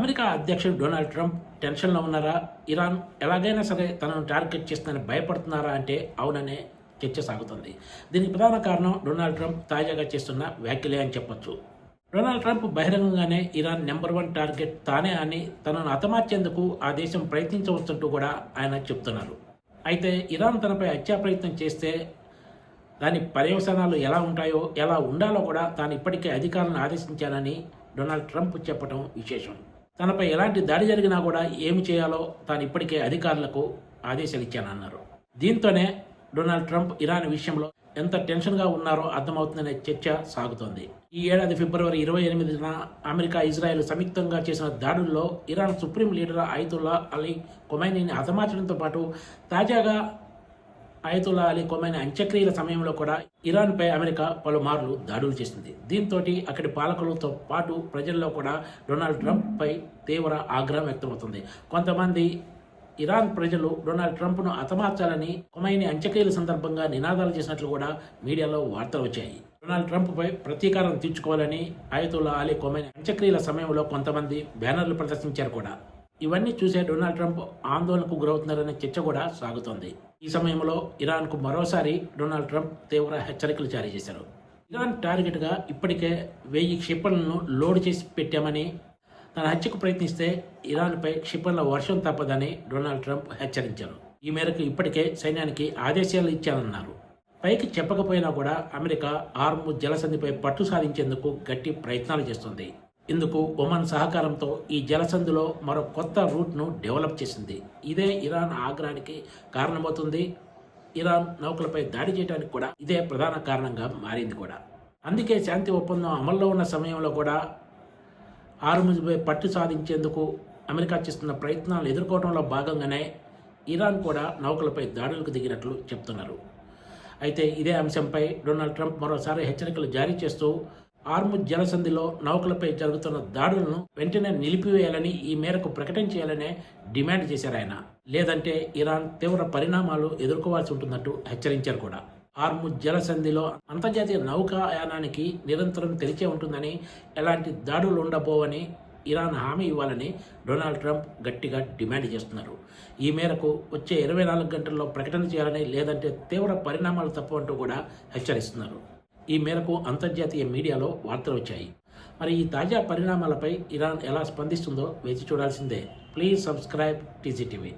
America అధ్యక్షుడు Donald Trump టెన్షన్లో ఉన్నారా? ఇరాన్ ఎలాగైనా సరే తనను టార్గెట్ చేస్తుందని భయపడుతున్నారా అంటే అవుననే చర్చ సాగుతుంది. దీనికి ప్రధాన కారణం డొనాల్డ్ ట్రంప్ తాజాగా చేస్తున్న వ్యాఖ్యలే అని చెప్పొచ్చు. డొనాల్డ్ ట్రంప్ బహిరంగంగానే ఇరాన్ నెంబర్ 1 టార్గెట్ తానే అని తనను హతమార్చేందుకు ఆ దేశం ప్రయత్నించవచ్చంటూ కూడా ఆయన చెప్తున్నారు. అయితే ఇరాన్ తనపై హత్యా ప్రయత్నం చేస్తే దాని పర్యవసానాలు ఎలా ఉంటాయో, ఎలా ఉండాలో కూడా తాను ఇప్పటికే అధికారులను ఆదేశించానని డొనాల్డ్ ట్రంప్ చెప్పడం విశేషం. తనపై ఎలాంటి దాడి జరిగినా కూడా ఏమి చేయాలో తాను ఇప్పటికే అధికారులకు ఆదేశాలు ఇచ్చానన్నారు. దీంతోనే డొనాల్డ్ ట్రంప్ ఇరాన్ విషయంలో ఎంత టెన్షన్గా ఉన్నారో అర్థమవుతుందనే చర్చ సాగుతోంది. ఈ ఏడాది ఫిబ్రవరి 28న అమెరికా, ఇజ్రాయెల్ సంయుక్తంగా చేసిన దాడుల్లో Iran supreme leader Ayatollah Ali ఖొమైనీని హతమార్చడంతో పాటు తాజాగా అయతుల్లా అలీ ఖొమైనీ అంత్యక్రియల సమయంలో కూడా ఇరాన్పై అమెరికా పలుమార్లు దాడులు చేసింది. దీంతో అక్కడి పాలకులతో పాటు ప్రజల్లో కూడా డొనాల్డ్ ట్రంప్ పై తీవ్ర ఆగ్రహం వ్యక్తమవుతుంది. కొంతమంది ఇరాన్ ప్రజలు డొనాల్డ్ ట్రంప్ను హతమార్చాలని ఖొమైనీ అంత్యక్రియల సందర్భంగా నినాదాలు చేసినట్లు కూడా మీడియాలో వార్తలు వచ్చాయి. డొనాల్డ్ ట్రంప్పై ప్రతీకారం తీర్చుకోవాలని అయతుల్లా అలీ ఖొమైనీ అంత్యక్రియల సమయంలో కొంతమంది బ్యానర్లు ప్రదర్శించారు కూడా. ఇవన్నీ చూసే డొనాల్డ్ ట్రంప్ ఆందోళనకు గురవుతున్నారనే చర్చ కూడా సాగుతోంది. ఈ సమయంలో ఇరాన్కు మరోసారి డొనాల్డ్ ట్రంప్ తీవ్ర హెచ్చరికలు జారీ చేశారు. ఇరాన్ టార్గెట్గా ఇప్పటికే 1000 క్షిపణులను లోడ్ చేసి పెట్టామని, తన హత్యకు ప్రయత్నిస్తే ఇరాన్పై క్షిపణుల వర్షం తప్పదని డొనాల్డ్ ట్రంప్ హెచ్చరించారు. ఈ మేరకు ఇప్పటికే సైన్యానికి ఆదేశాలు ఇచ్చానన్నారు. పైకి చెప్పకపోయినా కూడా అమెరికా హార్ముజ్ జలసంధిపై పట్టు సాధించేందుకు గట్టి ప్రయత్నాలు చేస్తుంది. ఇందుకు ఒమన్ సహకారంతో ఈ జలసంధిలో మరో కొత్త రూట్ను డెవలప్ చేసింది. ఇదే ఇరాన్ ఆగ్రహానికి కారణమవుతుంది. ఇరాన్ నౌకలపై దాడి చేయడానికి కూడా ఇదే ప్రధాన కారణంగా మారింది కూడా. అందుకే శాంతి ఒప్పందం అమల్లో ఉన్న సమయంలో కూడా హార్ముజ్పై పట్టు సాధించేందుకు అమెరికా చేస్తున్న ప్రయత్నాలు ఎదుర్కోవడంలో భాగంగానే ఇరాన్ కూడా నౌకలపై దాడులకు దిగినట్లు చెప్తున్నారు. అయితే ఇదే అంశంపై డొనాల్డ్ ట్రంప్ మరోసారి హెచ్చరికలు జారీ చేస్తూ హార్ముజ్ జలసంధిలో నౌకలపై జరుగుతున్న దాడులను వెంటనే నిలిపివేయాలని, ఈ మేరకు ప్రకటన చేయాలనే డిమాండ్ చేశారు ఆయన. లేదంటే ఇరాన్ తీవ్ర పరిణామాలు ఎదుర్కోవాల్సి ఉంటుందంటూ హెచ్చరించారు కూడా. హార్ముజ్ జలసంధిలో అంతర్జాతీయ నౌకాయానానికి నిరంతరం తెరిచే ఉంటుందని, ఎలాంటి దాడులు ఉండబోవని ఇరాన్ హామీ ఇవ్వాలని డొనాల్డ్ ట్రంప్ గట్టిగా డిమాండ్ చేస్తున్నారు. ఈ మేరకు వచ్చే 24 గంటల్లో ప్రకటన చేయాలని, లేదంటే తీవ్ర పరిణామాలు తప్పవంటూ కూడా హెచ్చరిస్తున్నారు. ఈ మేరకు అంతర్జాతీయ మీడియాలో వార్తలు వచ్చాయి. మరి ఈ తాజా పరిణామాలపై ఇరాన్ ఎలా స్పందిస్తుందో వేచి చూడాల్సిందే. Please subscribe TGTV.